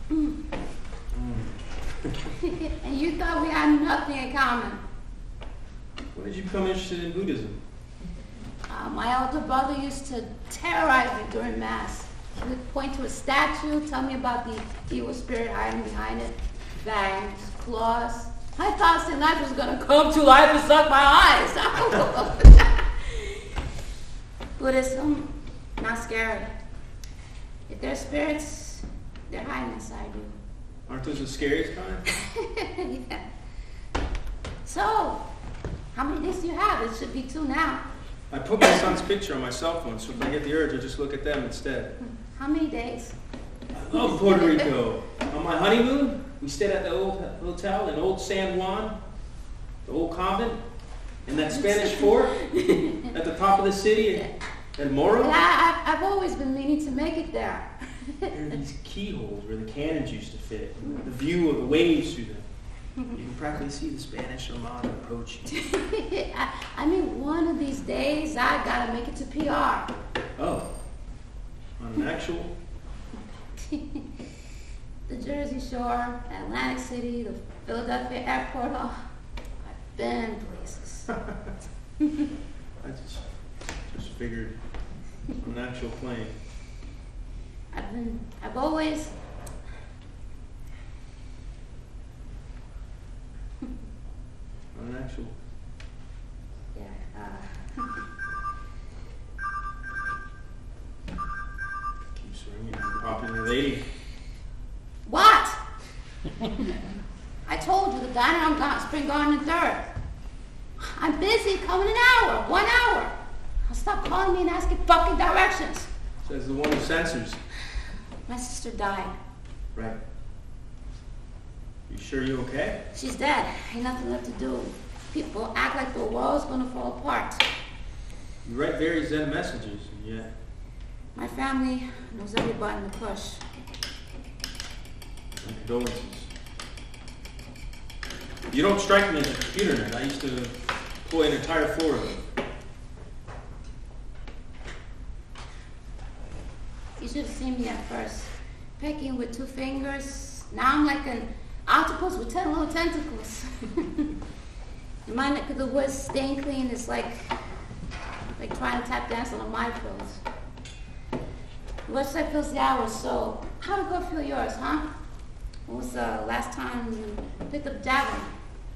And you thought we had nothing in common. When did you become interested in Buddhism? My older brother used to terrorize me during Mass. He would point to a statue, tell me about the evil spirit hiding behind it, fangs, claws. I thought St. Life was going to come to life and suck my eyes. Buddhism, not scary. If there's spirits, they're hiding inside you. Aren't those the scariest kind? Yeah. So, how many days do you have? It should be 2 now. I put my son's picture on my cell phone, so if I get the urge, I just look at them instead. How many days? I love Puerto Rico. On my honeymoon, we stayed at the old hotel in Old San Juan, the old convent, and that Spanish fort at the top of the city, El Morro. Yeah, I've always been meaning to make it there. There are these keyholes where the cannons used to fit. The view of the waves through them. You can practically see the Spanish Armada approaching. I mean, one of these days, I gotta make it to PR. Oh, on an actual? The Jersey Shore, Atlantic City, the Philadelphia airport. Oh, I've been places. I just figured on an actual plane. I've always. On an actual. Yeah, Keeps ringing. Popular lady. What? I told you the diner on Spring Garden and 3rd. I'm busy, coming an hour, 1 hour. Now stop calling me and asking fucking directions. Says the one who censors. My sister died. Right. You sure you okay? She's dead. Ain't nothing left to do. People act like the world's gonna fall apart. You write very zen messages, and yet. My family knows every button to push. My condolences. You don't strike me as a computer nerd. I used to employ an entire floor of them. You should have seen me at first. Pecking with 2 fingers. Now I'm like an octopus with 10 little tentacles. My neck of the woods staying clean is like trying to tap dance on a minefield. The website fills the hours, so how did it go feel yours, huh? When was the last time you picked up javelin?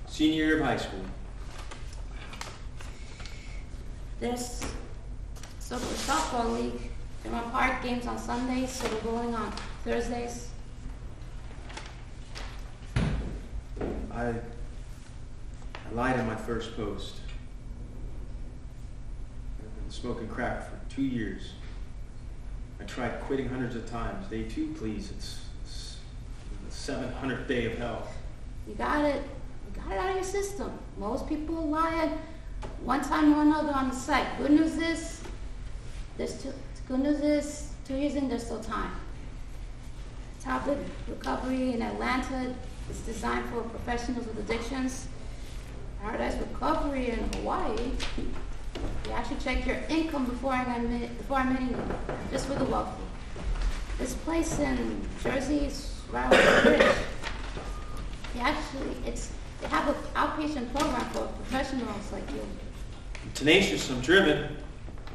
Senior year of high school. There's social softball league. There are park games on Sundays, so we're bowling on Thursdays. I lied in my first post. I've been smoking crack for 2 years. I tried quitting hundreds of times. Day 2, please. It's the 700th day of hell. You got it out of your system. Most people lie at one time or another on the site. Good news is, 2 years in, there's still time. Tablet recovery in Atlanta is designed for professionals with addictions. Paradise Recovery in Hawaii, you actually check your income before admitting you, just for the wealthy. This place in Jersey is right over the bridge. They have an outpatient program for professionals like you. I'm tenacious, I'm driven.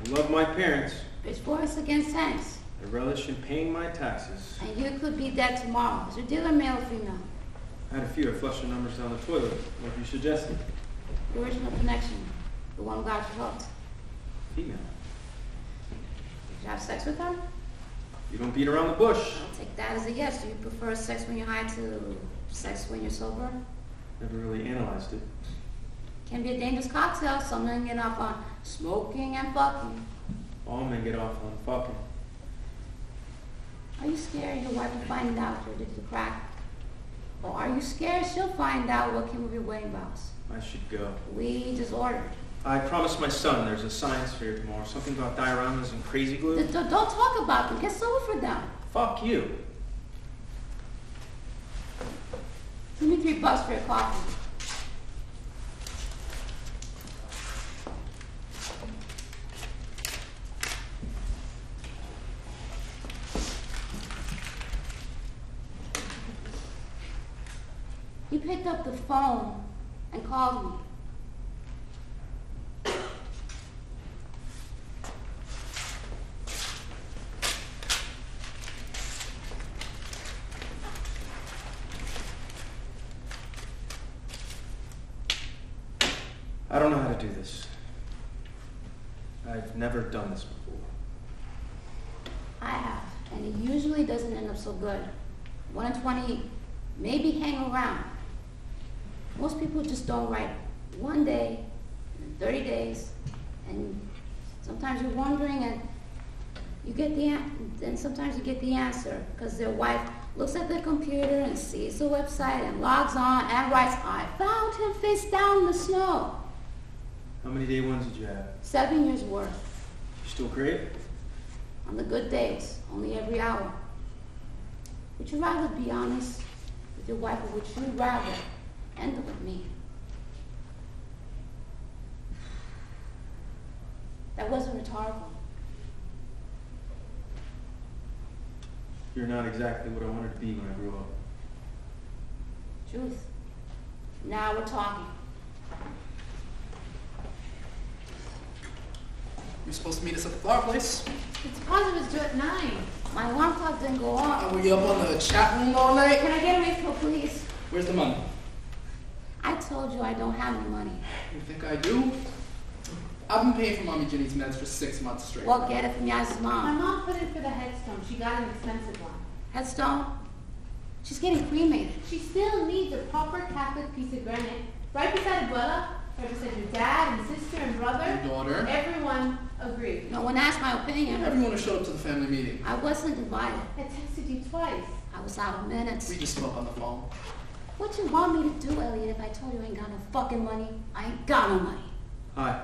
I love my parents. It's voice against tanks. I relish in paying my taxes. And you could be dead tomorrow. Is your dealer male or female? I had a few. I flushed the numbers down the toilet. What have you suggested? The original connection. The one who got you hooked. Female. Did you have sex with her? You don't beat around the bush. I'll take that as a yes. Do you prefer sex when you're high to sex when you're sober? Never really analyzed it. Can be a dangerous cocktail. Some men get off on smoking and fucking. All men get off on fucking. Are you scared your wife will find out you're addicted to crack? Or are you scared she'll find out what came with your wedding vows? I should go. We just ordered. I promised my son there's a science fair tomorrow. Something about dioramas and crazy glue. Don't talk about them. Get sober for them. Fuck you. Give me $3 for your coffee. He picked up the phone and called me. I don't know how to do this. I've never done this before. I have, and it usually doesn't end up so good. 1 in 20 maybe hang around. Most people just don't write one day, 30 days, and sometimes you're wondering and you get then sometimes you get the answer because their wife looks at the computer and sees the website and logs on and writes, "I found him face down in the snow." How many day ones did you have? 7 years worth. You still crave? On the good days, only every hour. Would you rather be honest with your wife, or would you rather end it with me? That wasn't rhetorical. You're not exactly what I wanted to be when I grew up. Truth. Now we're talking. You're supposed to meet us at the flower place. It's positive it's due at 9. My alarm clock didn't go off. Were you up on the chat room all night? Can I get a refill, please? Where's the money? I told you I don't have any money. You think I do? I've been paying for Mommy Ginny's meds for 6 months straight. Well, get it from Yaz's My mom. mom put in for the headstone. She got an expensive one. Headstone? She's getting cremated. She still needs a proper Catholic piece of granite. Right beside Abuela, right beside your dad and sister and brother. Your daughter. Everyone agreed. No one asked my opinion. Everyone who showed up to the family meeting. I wasn't invited. I texted you twice. I was out of minutes. We just spoke on the phone. What you want me to do, Elliot, if I told you I ain't got no fucking money? I ain't got no money. Hi.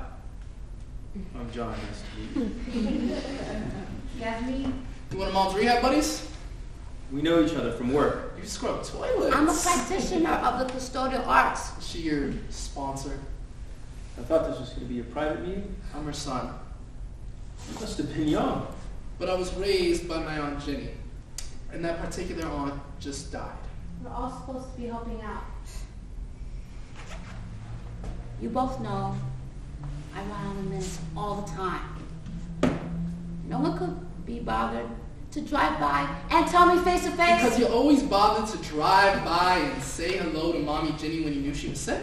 I'm John. Nice to meet you. Yasmin, You one of Mom's rehab buddies? We know each other from work. You scrub toilets. I'm a practitioner of the custodial arts. Is she your sponsor? I thought this was going to be a private meeting. I'm her son. You must have been young. But I was raised by my Aunt Ginny. And that particular aunt just died. we're all supposed to be helping out. You both know I run out of minutes all the time. No one could be bothered to drive by and tell me face to face. Because you always bothered to drive by and say hello to Mommy Ginny when you knew she was sick?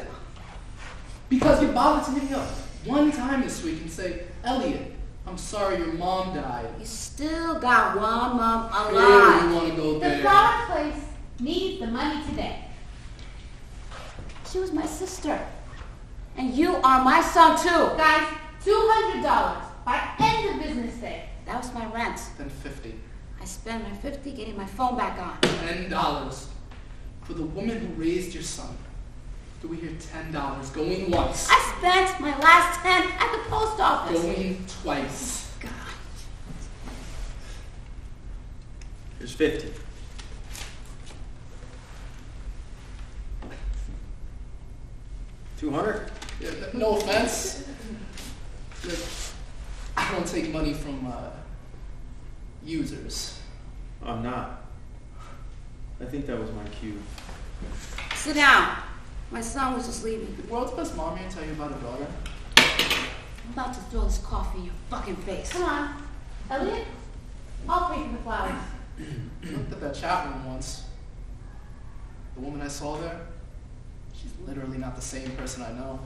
Because you bothered to hit me up one time this week and say, "Elliot, I'm sorry your mom died." You still got one mom Here you alive. want to go The there. flower place needs the money today. She was my sister. And you are my son too. Guys, $200 by end of business day. That was my rent. Then 50. I spent my 50 getting my phone back on. $10. For the woman who raised your son. Do we hear $10 going once? I spent my last 10 at the post office. Going twice. God. Here's 50. $200? Yeah, no offense. Look, I don't take money from users. I'm not. I think that was my cue. Sit down. My son was just leaving. Did World's Best Mom here tell you about her daughter? I'm about to throw this coffee in your fucking face. Come on. Elliot, I'll pay for the flowers. I looked at that chat room once. The woman I saw there, she's literally not the same person I know.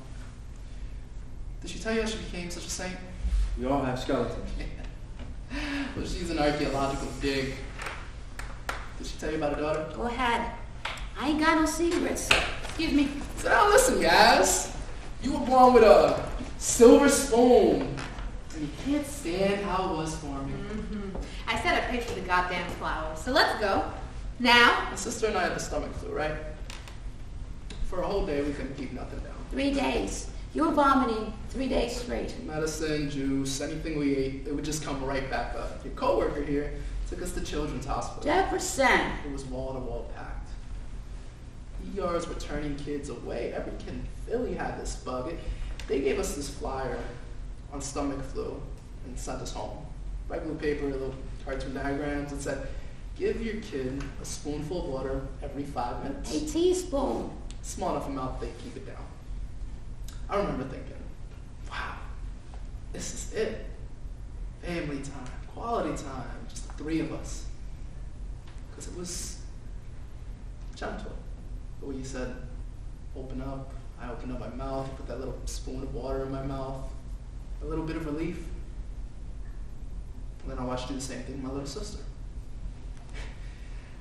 Did she tell you how she became such a saint? We all have skeletons. Well, she's an archaeological dig. Did she tell you about her daughter? Go ahead. I ain't got no secrets. Excuse me. So now listen, Yaz. You were born with a silver spoon. And you can't stand how it was for me. I said I paid for the goddamn flowers, so let's go. Now. My sister and I had the stomach flu, right? For a whole day, we couldn't keep nothing down. 3 days. You were vomiting 3 days straight. Medicine, juice, anything we ate, it would just come right back up. Your coworker here took us to Children's Hospital. Jefferson. It was wall-to-wall packed. ERs were turning kids away. Every kid in Philly had this bug. They gave us this flyer on stomach flu and sent us home. White blue paper, little cartoon diagrams. It said, give your kid a spoonful of water every 5 minutes. A teaspoon. Small enough amount they keep it down. I remember thinking, wow, this is it. Family time, quality time, just the three of us. Because it was gentle. The way you said, open up, I opened up my mouth, put that little spoon of water in my mouth, a little bit of relief. And then I watched you do the same thing with my little sister.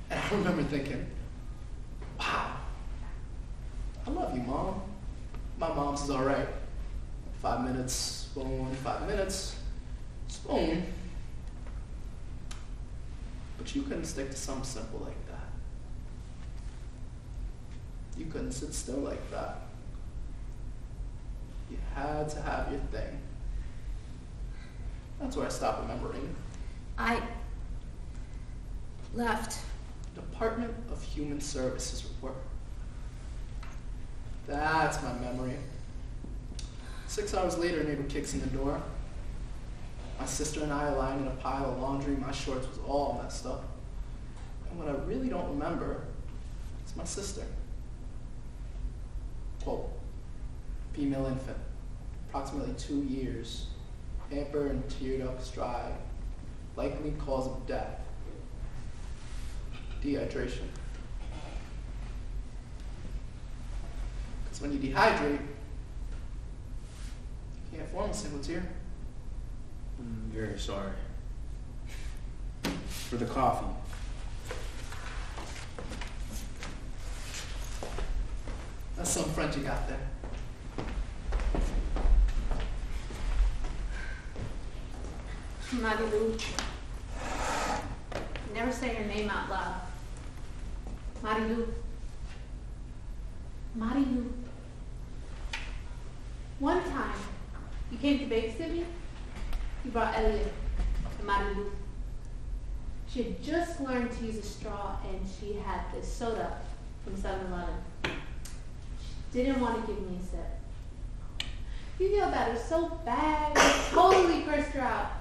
And I remember thinking, wow, I love you, Mom. My mom's is all right. 5 minutes, spoon, 5 minutes, spoon. But you couldn't stick to something simple like that. You couldn't sit still like that. You had to have your thing. That's where I stopped remembering. I left. Department of Human Services report. That's my memory. 6 hours later, a neighbor kicks in the door. My sister and I are lying in a pile of laundry. My shorts was all messed up. And what I really don't remember is my sister. Quote, female infant, approximately 2 years, pampered and tear ducts dry, likely cause of death, dehydration. Because when you dehydrate, you can't form a single tear. I'm very sorry. For the coffee. That's some French you got there. Marilu. Never say her name out loud. Marilu. Marilu. One time, you came to babysit me. You brought Elliot and Marilu. She had just learned to use a straw, and she had this soda from 7-Eleven. She didn't want to give me a sip. You yelled at her so bad, you totally cursed her out.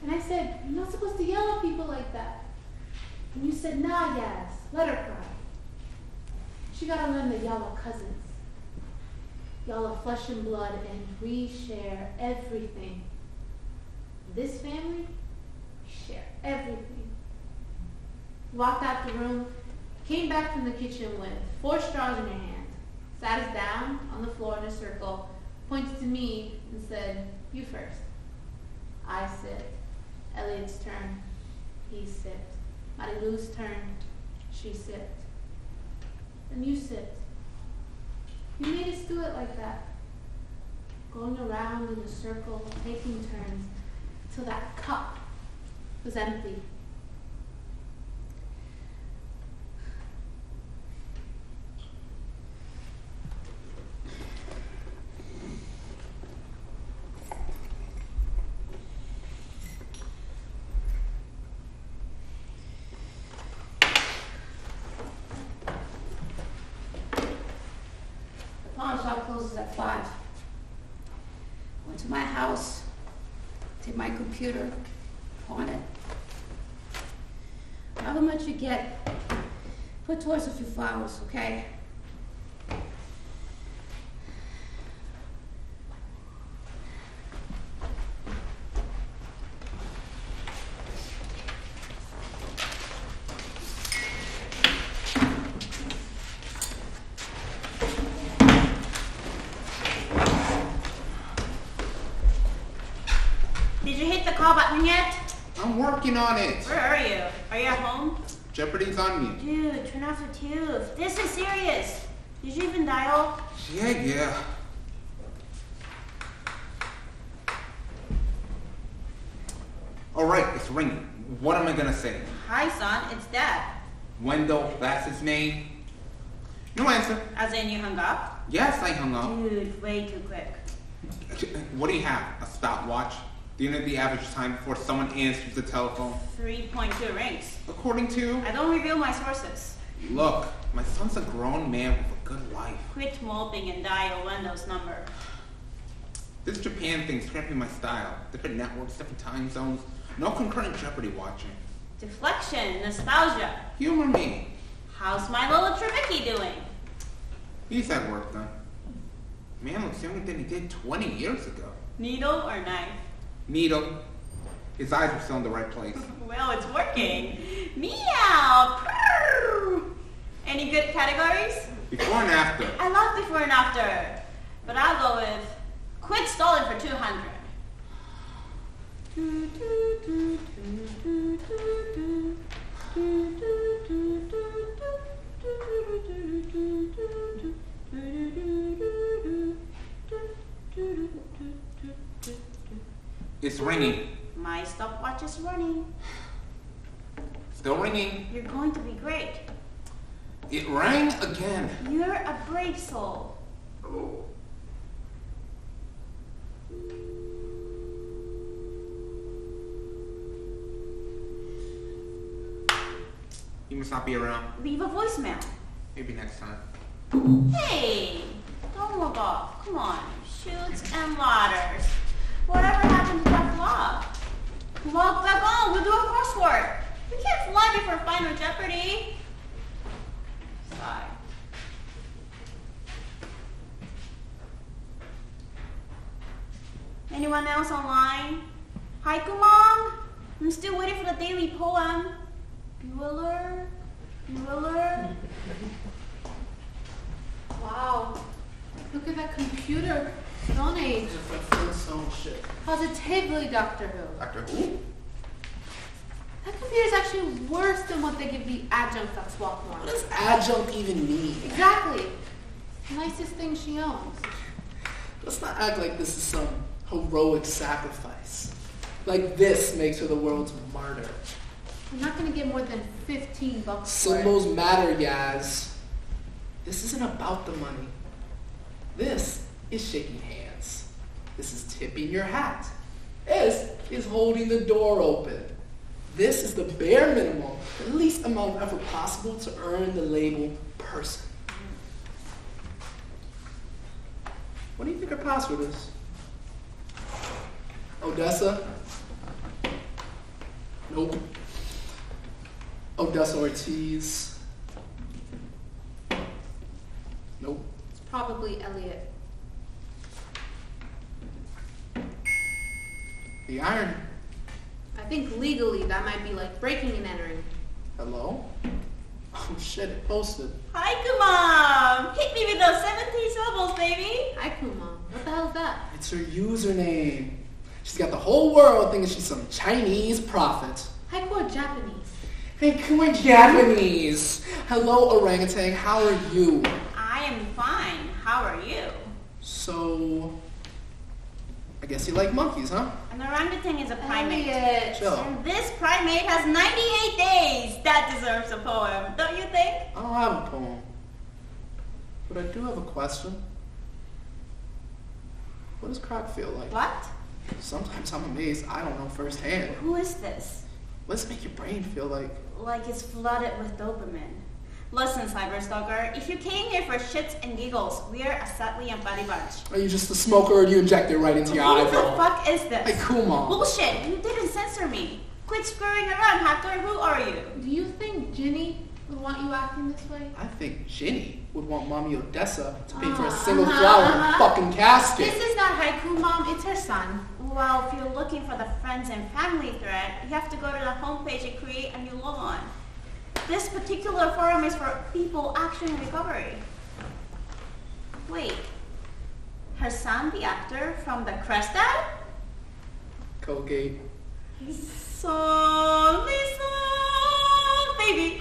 And I said, you're not supposed to yell at people like that. And you said, nah, Yas, let her cry. She gotta learn that y'all are cousins. Y'all are flesh and blood, and we share everything. This family, we share everything. Walked out the room, came back from the kitchen with 4 straws in her hand, sat us down on the floor in a circle, pointed to me and said, you first. I sipped. Elliot's turn. He sipped. Marilu's turn. She sipped. And you sipped. You made us do it like that. Going around in a circle, taking turns, till that cup was empty. Pawn shop closes at 5. Went to my house, take my computer, pawn it. However much you get, put towards a few flowers, okay? Did you hit the call button yet? I'm working on it. Where are you? Are you at home? Jeopardy's on me. Dude, turn off the tube. This is serious. Did you even dial? Yeah. All right, it's ringing. What am I gonna say? Hi, son. It's Dad. Wendell, that's his name. No answer. As in you hung up? Yes, I hung up. Dude, way too quick. What do you have? A stopwatch? Do you know the average time before someone answers the telephone? 3.2 rings. According to... I don't reveal my sources. Look, my son's a grown man with a good life. Quit moping and dial Wendell's number. This Japan thing's cramping my style. Different networks, different time zones. No concurrent Jeopardy watching. Deflection, nostalgia. Humor me. How's my little Trevicki doing? He's had work done. Man looks younger than he did 20 years ago. Needle or knife? Needle. His eyes are still in the right place. Well, it's working. Meow. Purr. Any good categories? Before and after. I love before and after, but I'll go with quit stalling for 200. It's ringing. My stopwatch is running. Still ringing. You're going to be great. It rang again. You're a brave soul. Oh. He must not be around. Leave a voicemail. Maybe next time. Hey, don't look off. Come on. Shoots and ladders. Whatever happened to that vlog? Log back on. We'll do a crossword. We can't fly before Final Jeopardy. Sorry. Anyone else online? Haiku Mom? I'm still waiting for the daily poem. Bueller? Bueller? Wow. Look at that computer. Stone Age. Different Flintstone shit. Positively Doctor Who. Doctor Who? That computer is actually worse than what they give the adjunct at Swarthmore. What does adjunct even mean? Exactly. Nicest thing she owns. Let's not act like this is some heroic sacrifice. Like this makes her the world's martyr. I'm not going to get more than $15 for it. Symbols matter, guys. This isn't about the money. This is shaking hands. This is tipping your hat. This is holding the door open. This is the bare minimum, the least amount of effort possible to earn the label person. What do you think her password is? Odessa? Nope. Odessa Ortiz? Nope. It's probably Elliot. The irony. I think legally that might be like breaking and entering. Hello? Oh shit, it posted. Haiku Mom! Hit me with those 17 syllables, baby! Haiku Mom. What the hell is that? It's her username. She's got the whole world thinking she's some Chinese prophet. Haiku are Japanese. Hey, we're Japanese. Hello, orangutan. How are you? I am fine. How are you? So, I guess you like monkeys, huh? An orangutan is a primate. Elliot. Chill. And this primate has 98 days. That deserves a poem, don't you think? I don't have a poem. But I do have a question. What does crack feel like? What? Sometimes I'm amazed I don't know firsthand. Who is this? What does it make your brain feel like? Like it's flooded with dopamine. Listen, Cyberstalker, if you came here for shits and giggles, we're a sadly and funny bunch. Are you just a smoker or do you inject it right into your Who the eyeball? fuck is this? Hey, cool, Mom. Bullshit! You didn't censor me. Quit screwing around, Hector. Who are you? Do you think Ginny would want you acting this way? I think Ginny would want Mommy Odessa to pay for a single flower in a fucking casket. This is not Haiku Mom, it's her son. Well, if you're looking for the friends and family thread, you have to go to the homepage and create a new logon. This particular forum is for people actually in recovery. Wait, her son, the actor from the Crest ad? Colgate. So listen, baby.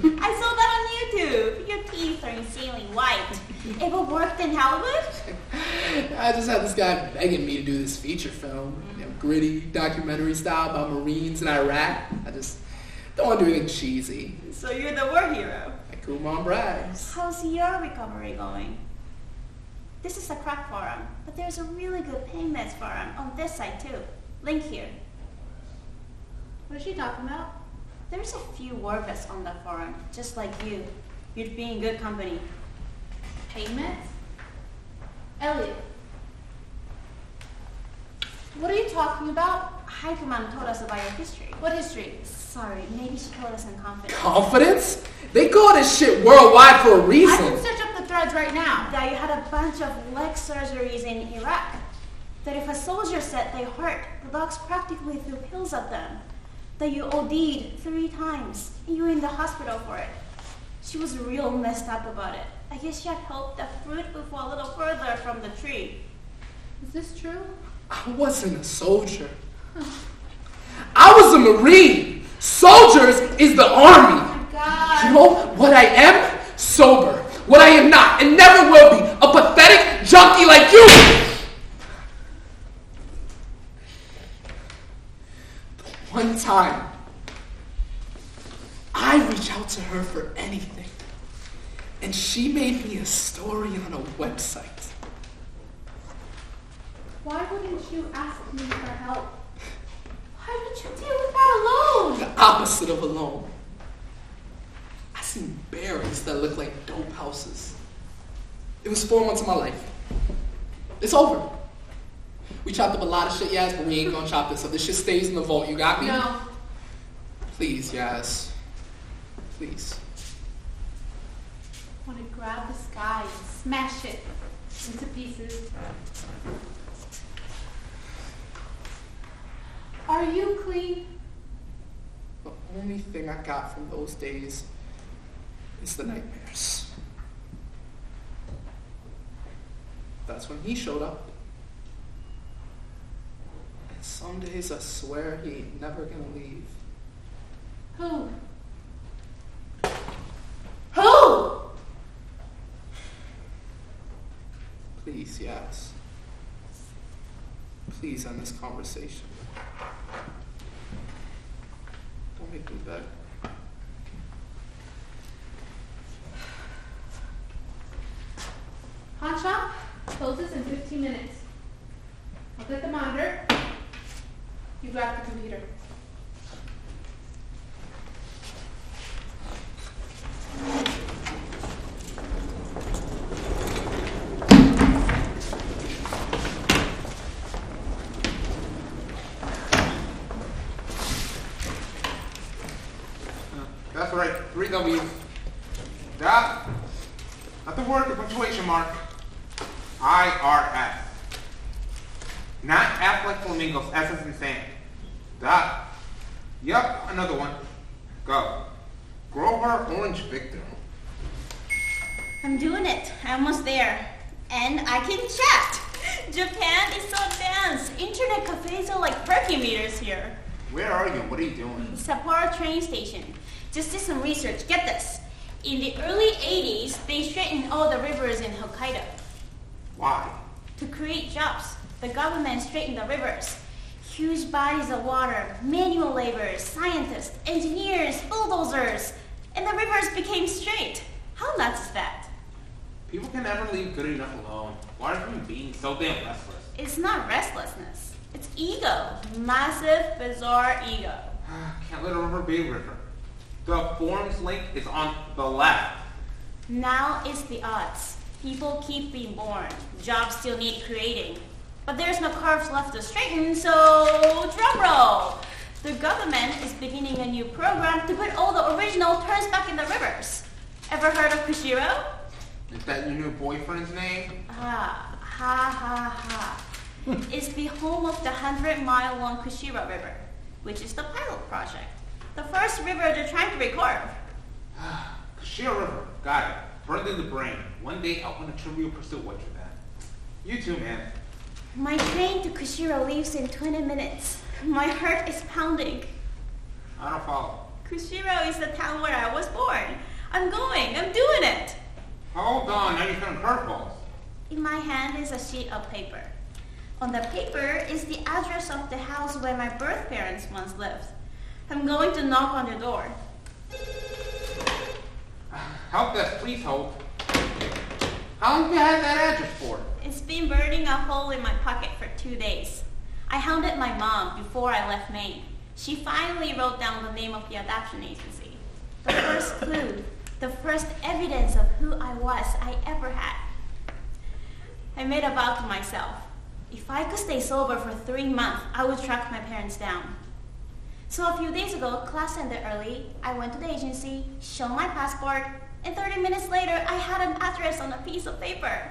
I saw that on YouTube. Your teeth are insanely white. Ever worked in Hollywood? I just had this guy begging me to do this feature film. You know, gritty, documentary style about Marines in Iraq. I just don't want to do anything cheesy. So you're the war hero. Like cool mom brags. How's your recovery going? This is a crack forum, but there's a really good paying meds forum on this site too. Link here. What is she talking about? There's a few war vets on the forum, just like you. You'd be in good company. Payments? Elliot. What are you talking about? Haikuman told us about your history. What history? Sorry, maybe she told us in confidence. Confidence? They call this shit worldwide for a I reason. can search up the threads right now. That you had a bunch of leg surgeries in Iraq. That if a soldier said they hurt, the docs practically threw pills at them. That you OD'd 3 times, and you were in the hospital for it. She was real messed up about it. I guess she had hoped that fruit would fall a little further from the tree. Is this true? I wasn't a soldier. I was a Marine. Soldiers is the army. Oh my God. You know what I am? Sober. What I am not and never will be. A pathetic junkie like you. The one time I reach out to her for anything, and she made me a story on a website. Why wouldn't you ask me for help? Why would you deal with that alone? The opposite of alone. I seen barracks that look like dope houses. It was 4 months of my life. It's over. We chopped up a lot of shit, Yaz, but we ain't gonna chop this up. This shit stays in the vault. You got me? No. Please, Yaz. Please. I want to grab the sky and smash it into pieces. Are you clean? The only thing I got from those days is the nightmares. That's when he showed up. And some days I swear he ain't never gonna leave. Who? Who? Please, Yaz. Please end this conversation. Don't make me beg. Pawn shop closes in 15 minutes. I'll get the monitor. You grab the computer. That's right, 3 W's. Dot, not the word, the punctuation mark. IRS. Not act like flamingos, essence and sand. Dot. Yup, another one. Go. Grover Orange Victor. I'm doing it. I'm almost there. And I can chat. Japan is so advanced. Internet cafes are like perky-meters here. Where are you? What are you doing? Sapporo train station. Just did some research. Get this. In the early 80s, they straightened all the rivers in Hokkaido. Why? To create jobs, the government straightened the rivers. Huge bodies of water, manual laborers, scientists, engineers, bulldozers, and the rivers became straight. How nuts is that? People can never leave good enough alone. Why are human beings so damn restless? It's not restlessness. It's ego. Massive, bizarre ego. Can't let a river be a river. The forms link is on the left. Now it's the odds. People keep being born. Jobs still need creating. But there's no curves left to straighten, so drum roll. The government is beginning a new program to put all the original turns back in the rivers. Ever heard of Kushiro? Is that your new boyfriend's name? Ah, ha ha ha. It's the home of the 100-mile-long Kushiro River, which is the pilot project. The first river they're trying to record. Kushiro River. Got it. Burned in the brain. One day I'll want a trivial pursuit watch for that. You too, man. My train to Kushiro leaves in 20 minutes. My heart is pounding. I don't follow. Kushiro is the town where I was born. I'm going. I'm doing it. Hold on. Now you're throwing curveballs. In my hand is a sheet of paper. On the paper is the address of the house where my birth parents once lived. I'm going to knock on the door. Help desk, please hold. How long have you had that address for? It's been burning a hole in my pocket for 2 days. I hounded my mom before I left Maine. She finally wrote down the name of the adoption agency. The first clue, the first evidence of who I was I ever had. I made a vow to myself. If I could stay sober for 3 months, I would track my parents down. So a few days ago, class ended early. I went to the agency, showed my passport, And 30 minutes later, I had an address on a piece of paper.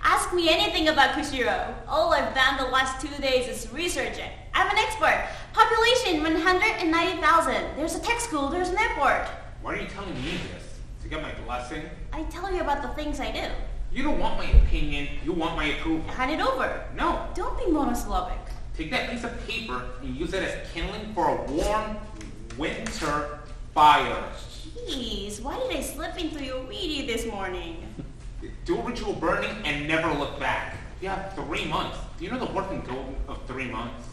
Ask me anything about Kushiro. All I've done the last 2 days is research it. I'm an expert. Population 190,000. There's a tech school, there's an airport. Why are you telling me this? To get my blessing? I tell you about the things I do. You don't want my opinion, you want my approval. Hand it over. No. Don't be monosyllabic. Take that piece of paper and use it as kindling for a warm winter fire. Jeez, why did I slip into your weedy this morning? Do a ritual burning and never look back. You have 3 months. Do you know the working goal of 3 months?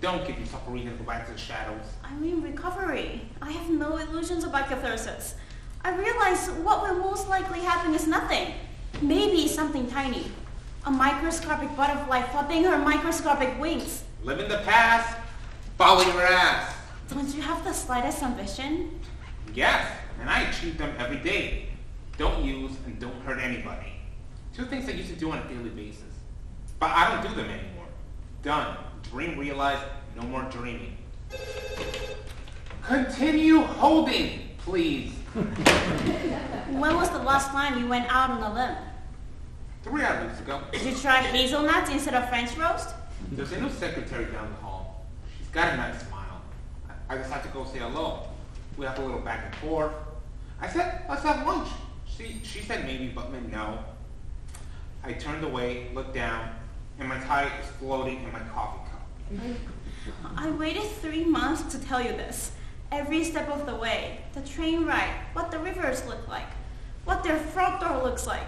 Don't give yourself a reason to go back to the shadows. I'm in recovery. I have no illusions about catharsis. I realize what will most likely happen is nothing. Maybe something tiny. A microscopic butterfly flapping her microscopic wings. Live in the past, follow your ass. Don't you have the slightest ambition? Yes, and I achieve them every day. Don't use and don't hurt anybody. 2 things I used to do on a daily basis. But I don't do them anymore. Done. Dream realized, no more dreaming. Continue holding, please. When was the last time you went out on a limb? 3 odd weeks ago. Did you try hazelnuts instead of French roast? There's a new secretary down the hall. She's got a nice smile. I decided to go say hello. We have a little back and forth. I said, let's have lunch. She said maybe, but meant no. I turned away, looked down, and my tie is floating in my coffee cup. I waited 3 months to tell you this. Every step of the way. The train ride, what the rivers look like, what their front door looks like.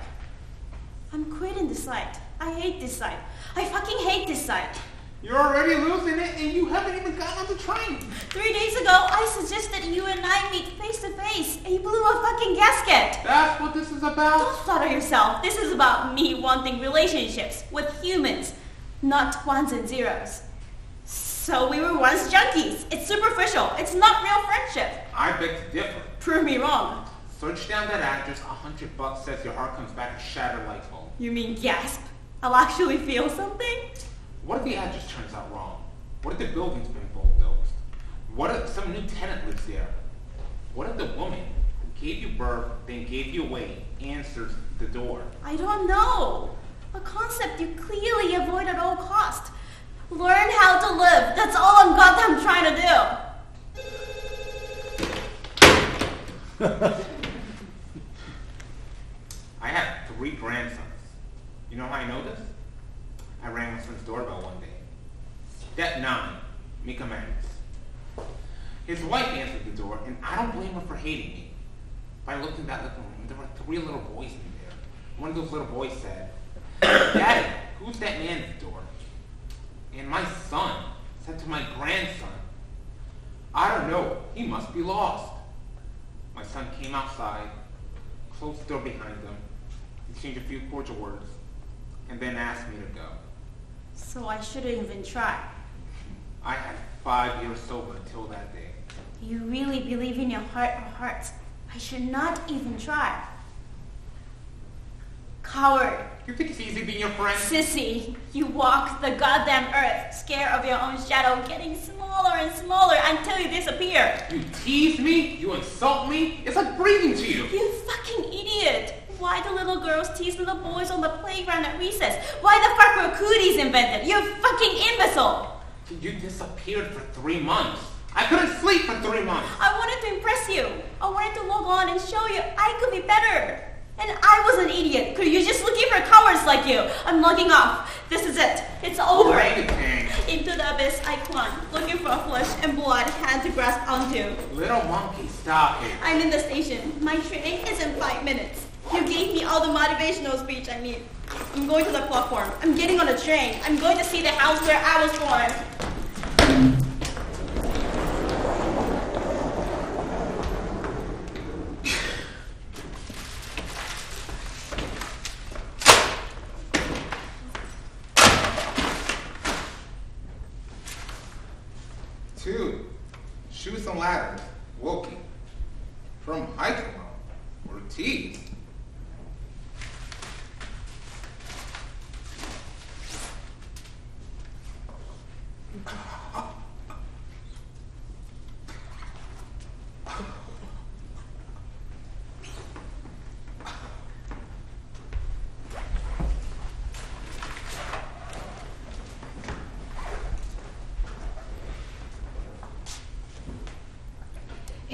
I'm quitting this site. I hate this site. I fucking hate this site. You're already losing it, and you haven't even gotten on the train. 3 days ago, I suggested you and I meet face to face, and you blew a fucking gasket. That's what this is about? Don't flatter yourself. This is about me wanting relationships with humans, not ones and zeros. So we were once junkies. It's superficial. It's not real friendship. I beg to differ. Prove me wrong. Search down that address. $100 says your heart comes back a shattered light bulb. You mean gasp? I'll actually feel something? What if the address turns out wrong? What if the building's been bulldozed? What if some new tenant lives there? What if the woman who gave you birth, then gave you away, answers the door? I don't know. A concept you clearly avoid at all cost. Learn how to live. That's all I'm goddamn trying to do. I have 3 grandsons. You know how I know this? I rang my son's doorbell one day. Step 9, make amends. His wife answered the door, and I don't blame her for hating me. I looked in that living room, there were 3 little boys in there. One of those little boys said, Daddy, who's that man at the door? And my son said to my grandson, I don't know, he must be lost. My son came outside, closed the door behind him, exchanged a few cordial words, and then asked me to go. So I shouldn't even try. I had 5 years sober until that day. You really believe in your heart of hearts. I should not even try. Coward. You think it's easy being your friend? Sissy, you walk the goddamn earth, scared of your own shadow, getting smaller and smaller until you disappear. You tease me, you insult me, it's like breathing to you. You fucking idiot. Why do little girls tease little boys on the playground at recess? Why the fuck were cooties invented? You fucking imbecile. You disappeared for 3 months. I couldn't sleep for 3 months. I wanted to impress you. I wanted to log on and show you I could be better. And I was an idiot. Could you just looking for cowards like you? I'm logging off. This is it. It's over. Orangutan. Into the abyss I clung, looking for flesh and blood hand to grasp onto. Little monkey, stop it. I'm in the station. My train is in 5 minutes. You gave me all the motivational speech I need. I'm going to the platform. I'm getting on a train. I'm going to see the house where I was born. Two, shoot some ladders, walking. From hiking or tease.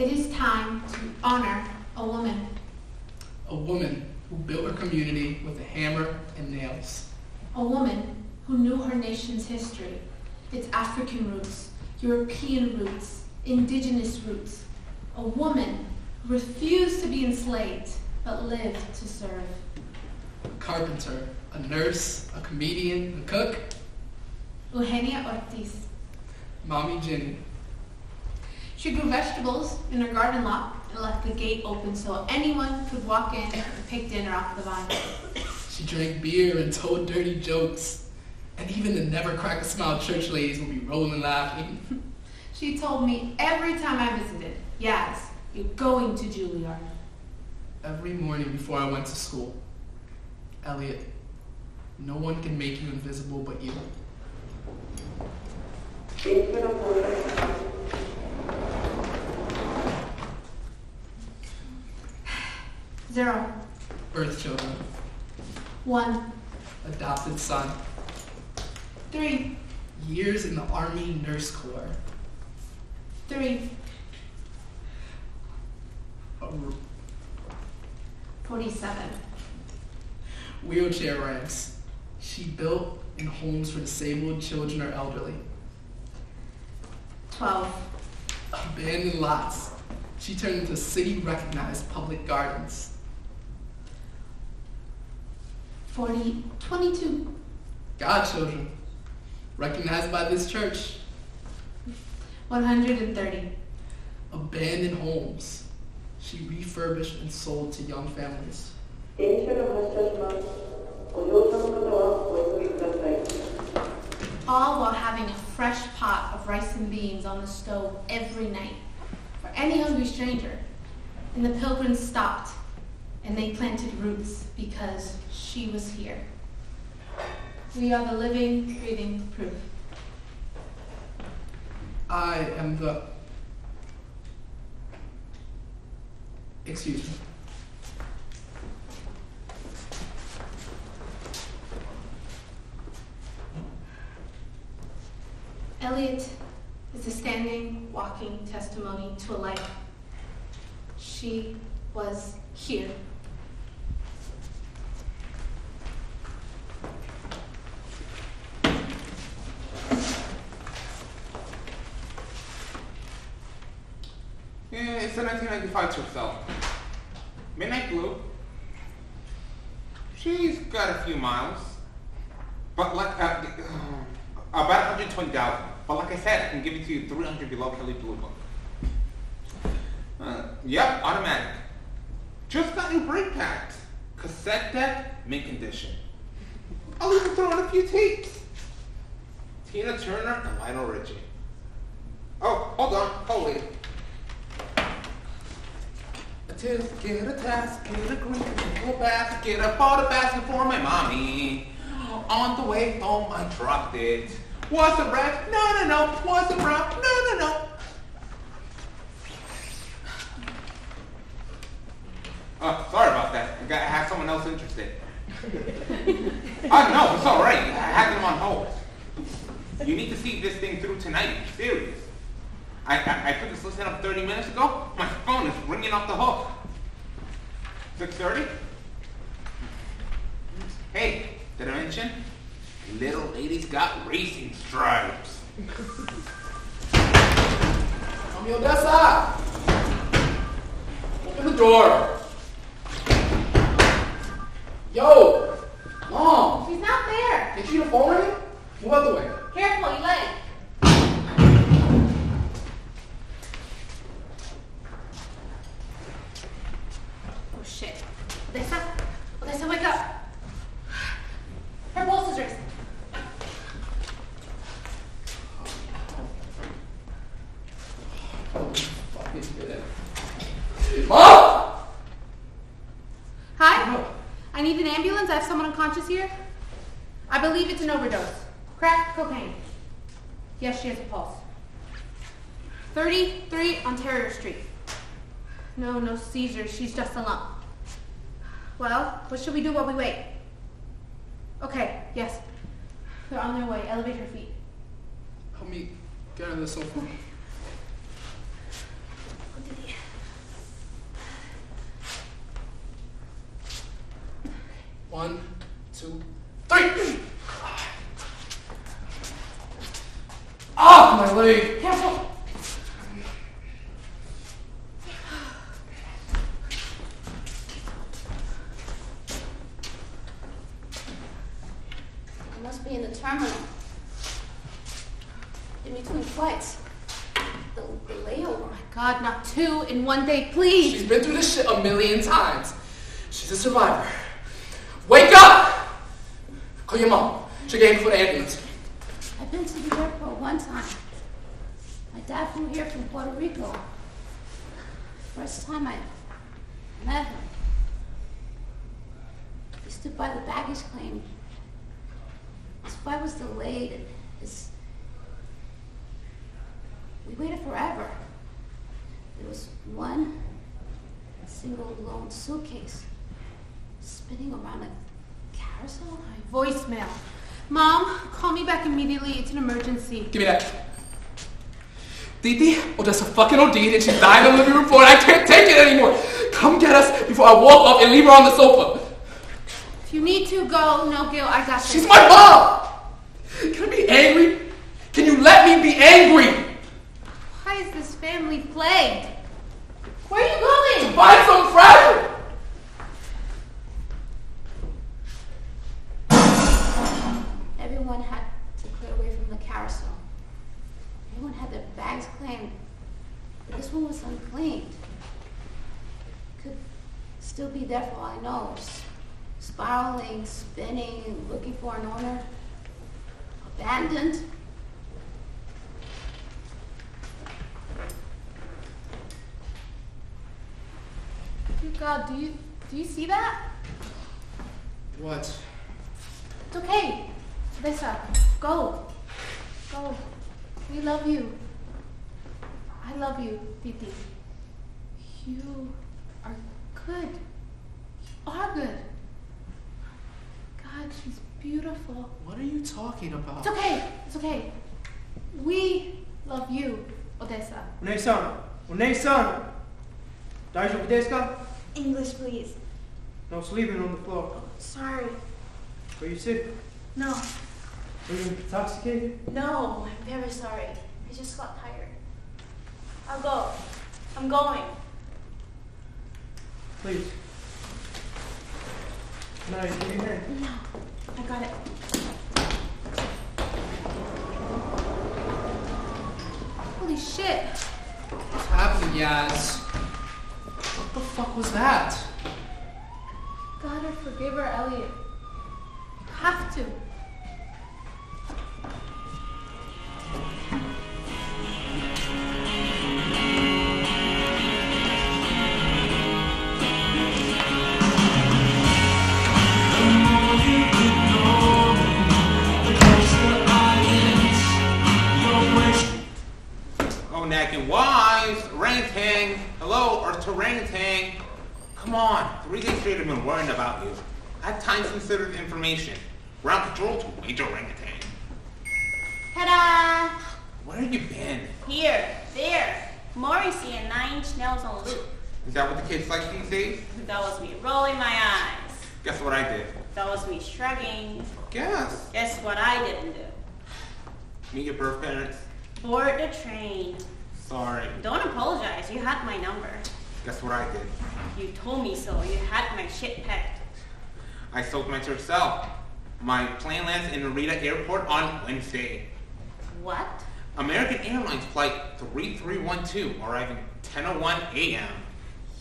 It is time to honor a woman. A woman who built her community with a hammer and nails. A woman who knew her nation's history, its African roots, European roots, indigenous roots. A woman who refused to be enslaved, but lived to serve. A carpenter, a nurse, a comedian, a cook. Eugenia Ortiz. Mommy Jenny. She grew vegetables in her garden lot and left the gate open so anyone could walk in and pick dinner off the vine. She drank beer and told dirty jokes. And even the never crack a smile church ladies would be rolling laughing. She told me every time I visited, yes, you're going to Juilliard. Every morning before I went to school. Elliot, no one can make you invisible but you. Zero. Birth children. 1. Adopted son. 3. Years in the Army Nurse Corps. 3. A 47. wheelchair ramps. She built in homes for disabled children or elderly. 12. Abandoned lots. She turned into city-recognized public gardens. 22. Godchildren. Recognized by this church. 130. Abandoned homes. She refurbished and sold to young families. All while having a fresh pot of rice and beans on the stove every night for any hungry stranger. And the pilgrims stopped and they planted roots because she was here. We are the living, breathing proof. I am the... Excuse me. Elliot is a standing, walking testimony to a life. She was here. Yeah, it's a 1995 trip though. Midnight Blue. She's got a few miles. But like, about 120,000. But like I said, I can give it to you 300 below Kelly Blue Book. Yep, automatic. Just got new brake pads. Cassette deck, mint condition. I'll even throw in a few tapes. Tina Turner and Lionel Richie. Oh, hold on, wait. A tisket, a tasket, a green, a basket, I bought a basket for my mommy. On the way home, I dropped it. Was a wreck? No. Was a wreck? No. Oh, sorry about that. I have someone else interested. No, it's all right. I have them on hold. You need to see this thing through tonight. I'm serious. I put this listen up 30 minutes ago. My phone is ringing off the hook. 6:30? Hey, did I mention? Little lady's got racing stripes. I'm your Odessa! Open the door! Yo! Mom! She's not there. Did you the phone ring? Move out the way. Careful, you leg. Oh shit. Odessa, wake up. Her pulse is racing. Fucking good. Mom! Hi? I need an ambulance. I have someone unconscious here. I believe it's an overdose. Crack cocaine. Yes, she has a pulse. 33 Ontario Street. No seizures. She's just a lump. Well, what should we do while we wait? Okay, yes. They're on their way. Elevate her feet. Help me get on the sofa. Go to the 1, 2, 3. Ah, my leg. Careful. I must be in the terminal. In between flights. The layover. Oh my God, not 2 in one day, please. She's been through this shit a million times. She's a survivor. Wake up! Call your mom. She'll get for the ambulance. I've been to the airport one time. My dad flew here from Puerto Rico. First time I met him. He stood by the baggage claim. His flight was delayed and we waited forever. There was one single lone suitcase spinning around a carousel. My voicemail. Mom, call me back immediately. It's an emergency. Give me that. Titi, Odessa fucking OD'd and she died in the living room floor and I can't take it anymore. Come get us before I walk off and leave her on the sofa. If you need to go, no, Gil, I got this. She's my mom! Can I be angry? Can you let me be angry? Why is this family plagued? Where are you going? Find some fragile! Everyone had to clear away from the carousel. Everyone had their bags claimed, but this one was unclaimed. Could still be there for all I know. Spiraling, spinning, looking for an owner. Abandoned. Dear God, do you see that? What? It's okay. Odessa, go. Go. We love you. I love you, Titi. You are good. You are good. God, she's beautiful. What are you talking about? It's okay. It's okay. We love you, Odessa. お姉さん、お姉さん、大丈夫ですか? English, please. No sleeping on the floor. Sorry. Are you sick? No. Are you intoxicated? No, I'm very sorry. I just got tired. I'll go. I'm going. Please. No, give me your hand. No, I got it. Holy shit. What's happening, Yaz? What the fuck was that? Gotta forgive her, Elliot. You have to. Oh, Nagging Wise, orangutan, hello, orangutan. Come on, 3 days straight I've been worrying about you. I have time-sensitive information. Ground control to Major Orangutan. Ta-da! Where have you been? Here, there. Morrissey and 9 Inch Nails on loop. Is that what the kids like these days? That was me rolling my eyes. Guess what I did? That was me shrugging. Guess. Guess what I didn't do? Meet your birth parents? Board the train. Sorry. Don't apologize. You had my number. Guess what I did? You told me so. You had my shit pecked. I sold my church cell. My plane lands in Narita Airport on Wednesday. What? American Airlines Flight 3312, arriving 10:01 a.m.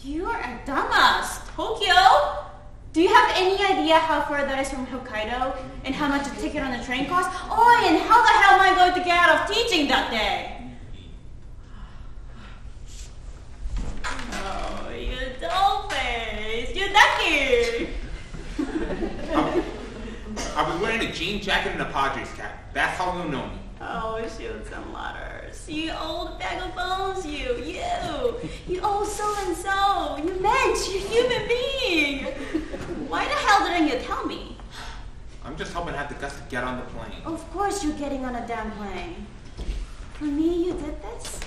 You are a dumbass. Tokyo? Do you have any idea how far that is from Hokkaido? And how much a ticket on the train costs? Oh, and how the hell am I going to get out of teaching that day? Oh, you dollface. You ducky. I'll be wearing a jean jacket and a Padres cap. That's how you'll know me. Oh, shoots and ladders. You old bag of bones, you. You old so-and-so. You mensch, you human being. Why the hell didn't you tell me? I'm just hoping I have the guts to get on the plane. Of course you're getting on a damn plane. For me, you did this?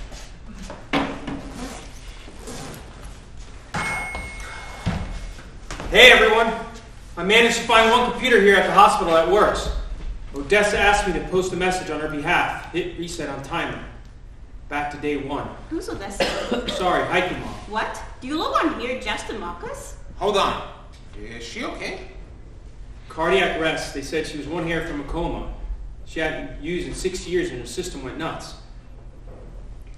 Hey everyone, I managed to find one computer here at the hospital that works. Odessa asked me to post a message on her behalf. Hit reset on timer. Back to day one. Who's Odessa? Sorry, Hiking Mom. What? Do you log on here just to mock us? Hold on. Is she okay? Cardiac arrest. They said she was one hair from a coma. She hadn't been used in 6 years and her system went nuts.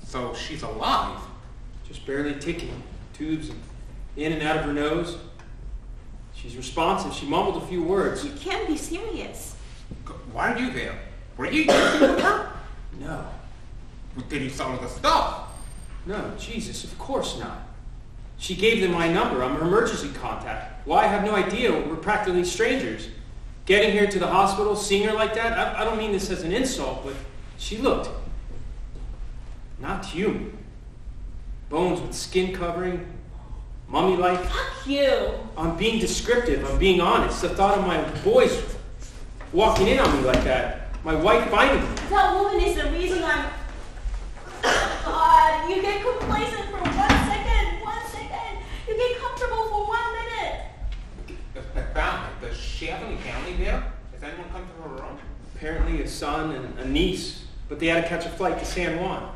So she's alive. Just barely ticking. Tubes in and out of her nose. She's responsive. She mumbled a few words. You can't be serious. Why are you there? Were you using with her? No. Did you sell her the stuff? No, Jesus, of course not. She gave them my number. I'm her emergency contact. Why? I have no idea. We're practically strangers. Getting here to the hospital, seeing her like that, I don't mean this as an insult, but she looked not human. Bones with skin covering, mummy-like. Fuck you. I'm being descriptive. I'm being honest. The thought of my boys walking in on me like that, my wife finding me. That woman is the reason I'm... God, you get complacent for 1 second. 1 second. You get comfortable for 1 minute. Family. Does she have any family there? Has anyone come to her room? Apparently a son and a niece, but they had to catch a flight to San Juan.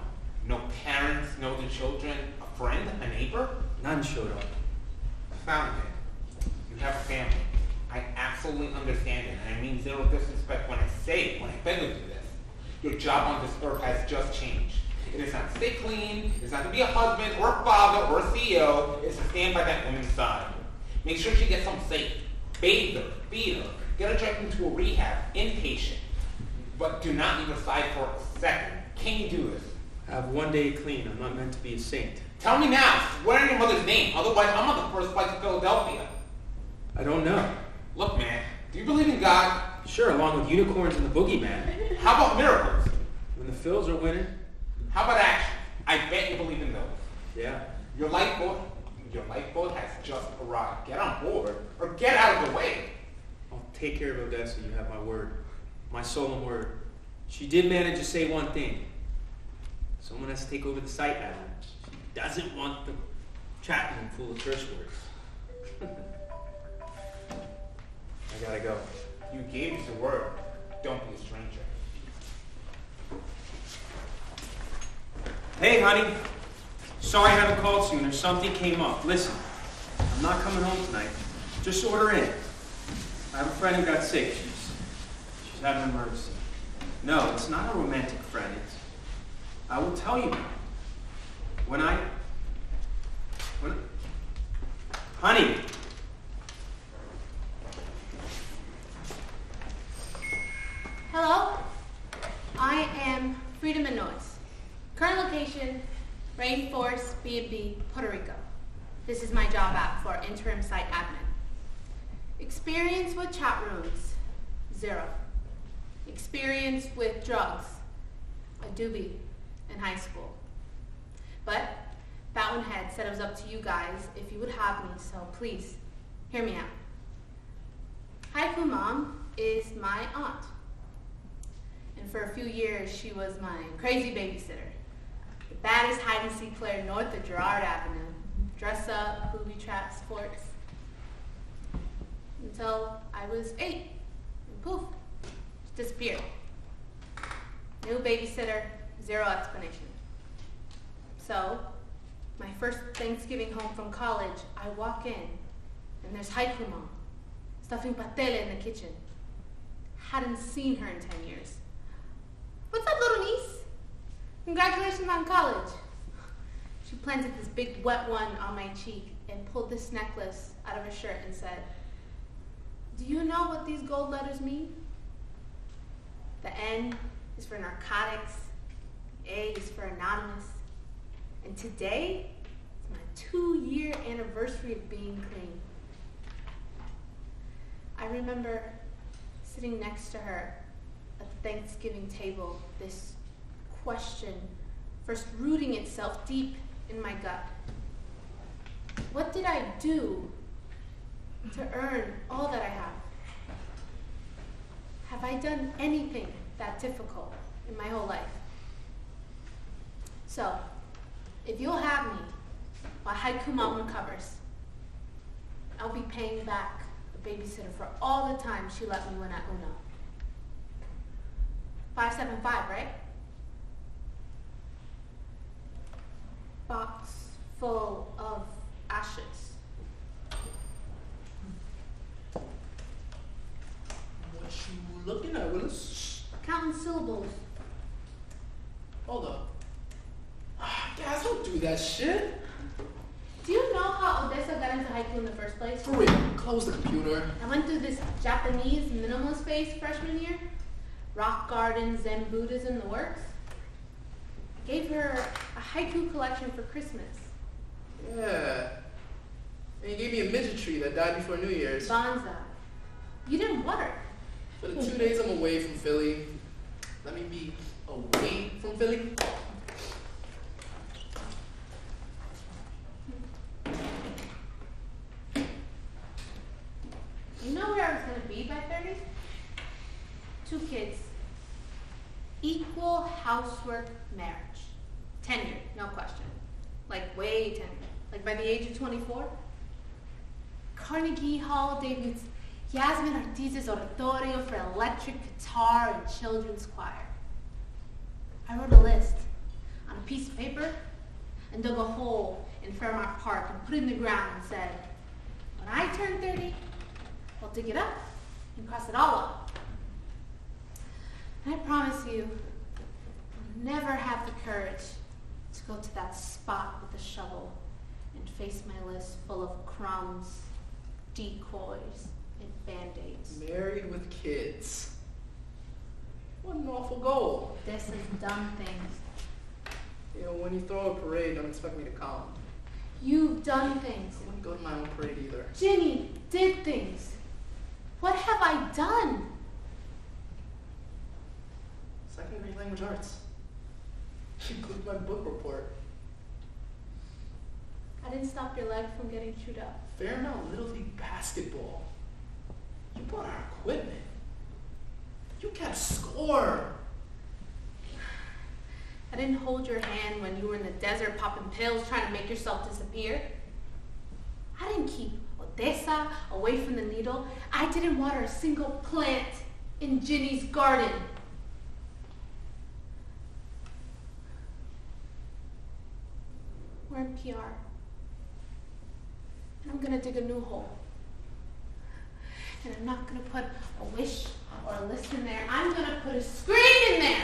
No parents, no other children, a friend, a neighbor? None showed up. Family. You have a family. I absolutely understand it, and I mean zero disrespect when I say it, when I beg of you this. Your job on this earth has just changed. It is not to stay clean, it's not to be a husband or a father or a CEO, it's to stand by that woman's side. Make sure she gets home safe. Bathe her, feed her, get her checked into a rehab, inpatient. But do not leave her side for a second. Can you do this? I have 1 day clean. I'm not meant to be a saint. Tell me now, swear in your mother's name, otherwise I'm on the first flight to Philadelphia. I don't know. Look, man, do you believe in God? Sure, along with unicorns and the boogeyman. How about miracles? When the Phils are winning, How about action? I bet you believe in those. yeah. Your lifeboat has just arrived. Get on board or get out of the way. I'll take care of Odessa. You have my word. My solemn word. She did manage to say one thing. Someone has to take over the site now. She doesn't want the chat room full of curse words. I gotta go. You gave us your word. Don't be a stranger. Hey, honey. Sorry I haven't called sooner. Something came up. Listen, I'm not coming home tonight. Just order in. I have a friend who got sick. She's having an emergency. No, it's not a romantic friend. I will tell you. Honey. Hello, I am Freedom and Noise. Current location, Rainforest B&B, Puerto Rico. This is my job app for interim site admin. Experience with chat rooms, 0. Experience with drugs, a doobie in high school. But Fountainhead said it was up to you guys if you would have me, so please, hear me out. Haiku Mom is my aunt. And for a few years, she was my crazy babysitter. The baddest hide-and-seek player north of Girard Avenue. Dress up, booby trap, sports. Until I was 8. And poof, she disappeared. New babysitter, 0 explanation. So, my first Thanksgiving home from college, I walk in, and there's Haiku Mom, stuffing patele in the kitchen. Hadn't seen her in 10 years. What's up, little niece? Congratulations on college. She planted this big wet one on my cheek and pulled this necklace out of her shirt and said, "Do you know what these gold letters mean? The N is for narcotics, A is for anonymous, and today is my 2-year anniversary of being clean." I remember sitting next to her at the Thanksgiving table, this question first rooting itself deep in my gut. What did I do to earn all that I have? Have I done anything that difficult in my whole life? So, if you'll have me while Haiku Mom recovers, I'll be paying back the babysitter for all the time she let me win at Uno. 575, right? Box full of ashes. What you looking at, Willis? Counting syllables. Hold up. Guys, don't do that shit. Do you know how Odessa got into haiku in the first place? For real, close the computer. I went through this Japanese minimalist phase freshman year. Rock garden, Zen Buddhism, the works. I gave her a haiku collection for Christmas. Yeah. And you gave me a midget tree that died before New Year's. Bonsai. You didn't water. For the 2 days I'm away from Philly, let me be away from Philly. You know where I was going to be by 30? 2 kids. Equal housework marriage. Tenured, no question. Like way tenured. Like by the age of 24. Carnegie Hall debuts Yasmin Ortiz's oratorio for electric guitar and children's choir. I wrote a list on a piece of paper and dug a hole in Fairmount Park and put it in the ground and said, when I turn 30, I'll dig it up and cross it all up. And I promise you, I'll never have the courage to go to that spot with the shovel and face my list full of crumbs, decoys, and band-aids. Married with kids. What an awful goal. This is dumb things. You know, when you throw a parade, don't expect me to come. You've done things. I wouldn't go to my own parade either. Ginny did things. What have I done? Second grade language arts. Include my book report. I didn't stop your leg from getting chewed up. Fairmount Little League basketball. You bought our equipment. You kept score. I didn't hold your hand when you were in the desert popping pills trying to make yourself disappear. I didn't keep Odessa away from the needle. I didn't water a single plant in Ginny's garden. We're in PR. And I'm gonna dig a new hole. And I'm not gonna put a wish or a list in there. I'm gonna put a scream in there.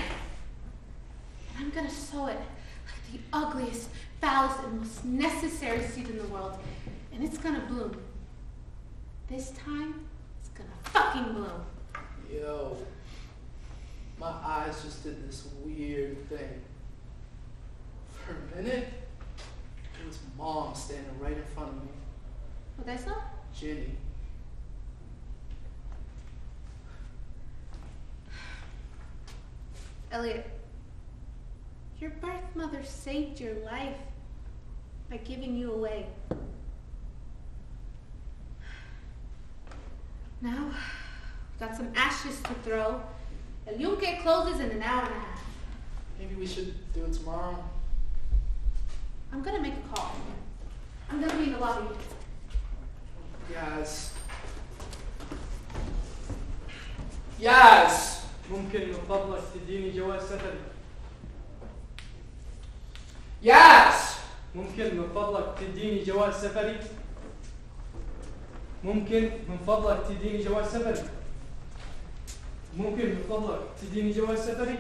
And I'm gonna sow it like the ugliest, foulest, and most necessary seed in the world. And it's gonna bloom. This time, it's gonna fucking bloom. Yo, my eyes just did this weird thing. For a minute, it was Mom standing right in front of me. Odessa? Ginny. Elliot, your birth mother saved your life by giving you away. Now, we've got some ashes to throw. El Yunque closes in an hour and a half. Maybe we should do it tomorrow. I'm gonna make a call. I'm gonna be in the lobby. Yes. Yes. ممكن من فضلك تديني جواز سفري؟ Yes. ممكن من فضلك تديني جواز سفري؟ ممكن من فضلك تديني جواز سفري؟ ممكن من فضلك تديني جواز سفري؟